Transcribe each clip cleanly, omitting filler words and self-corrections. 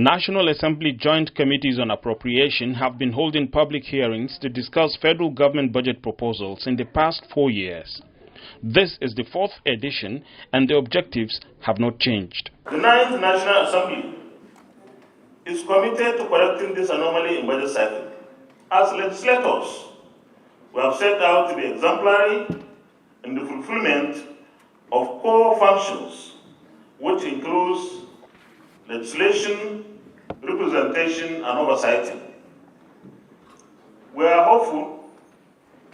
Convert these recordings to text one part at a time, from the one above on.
National Assembly Joint Committees on Appropriation have been holding public hearings to discuss federal government budget proposals in the past 4 years. This is the 4th edition and the objectives have not changed. The 9th National Assembly is committed to correcting this anomaly in budget cycle. As legislators, we have set out to be exemplary in the fulfillment of core functions, which includes legislation, representation, and oversight. We are hopeful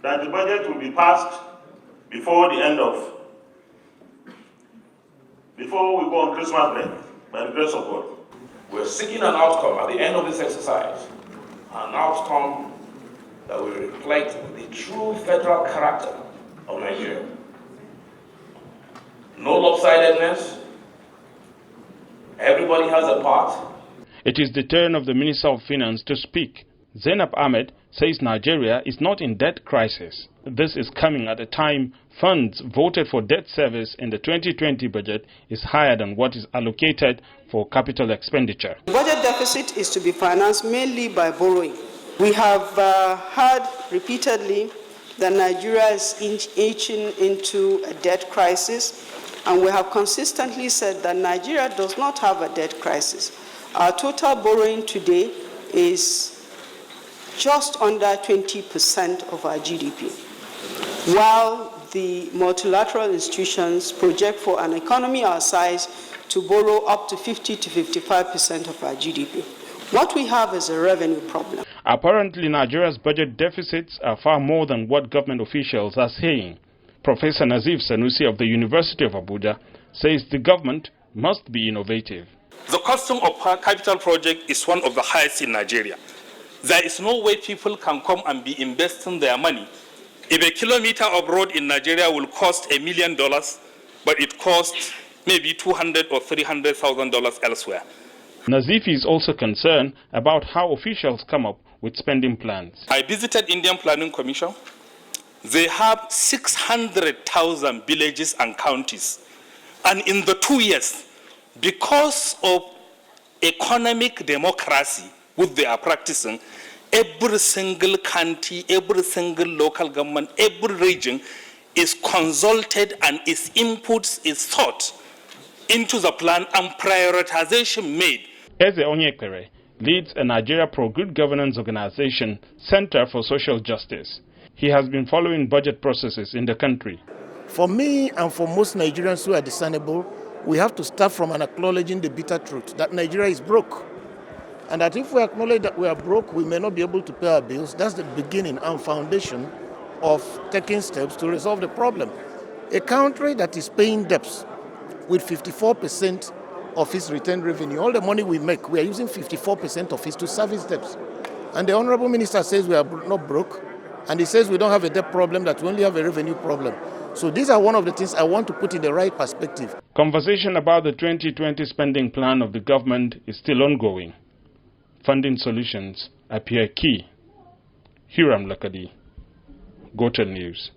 that the budget will be passed before we go on Christmas break, by the grace of God. We're seeking an outcome at the end of this exercise, an outcome that will reflect the true federal character of Nigeria. No lopsidedness. Everybody has a part. It is the turn of the Minister of Finance to speak. Zainab Ahmed says Nigeria is not in debt crisis. This is coming at a time funds voted for debt service in the 2020 budget is higher than what is allocated for capital expenditure. The budget deficit is to be financed mainly by borrowing. We have heard repeatedly that Nigeria is inching into a debt crisis, and we have consistently said that Nigeria does not have a debt crisis. Our total borrowing today is just under 20% of our GDP, while the multilateral institutions project for an economy our size to borrow up to 50 to 55% of our GDP. What we have is a revenue problem. Apparently, Nigeria's budget deficits are far more than what government officials are saying. Professor Nazif Sanusi of the University of Abuja says the government must be innovative. The cost of capital project is one of the highest in Nigeria. There is no way people can come and be investing their money. If a kilometer of road in Nigeria will cost $1 million, but it costs maybe $200,000 or $300,000 elsewhere. Nazif is also concerned about how officials come up with spending plans. I visited Indian Planning Commission. They have 600,000 villages and counties. And in the 2 years, because of economic democracy which they are practicing, every single county, every single local government, every region is consulted and its inputs is thought into the plan and prioritization made. Eze Onyekere leads a Nigeria Pro-Good Governance organization, Center for Social Justice. He has been following budget processes in the country. For me and for most Nigerians who are discernible, we have to start from an acknowledging the bitter truth that Nigeria is broke. And that if we acknowledge that we are broke, we may not be able to pay our bills. That's the beginning and foundation of taking steps to resolve the problem. A country that is paying debts with 54% of its retained revenue, all the money we make, we are using 54% of it to service debts. And the Honorable Minister says we are not broke, and he says we don't have a debt problem, that we only have a revenue problem. So these are one of the things I want to put in the right perspective. Conversation about the 2020 spending plan of the government is still ongoing. Funding solutions appear key. Hiram Lakadi, Gotel News.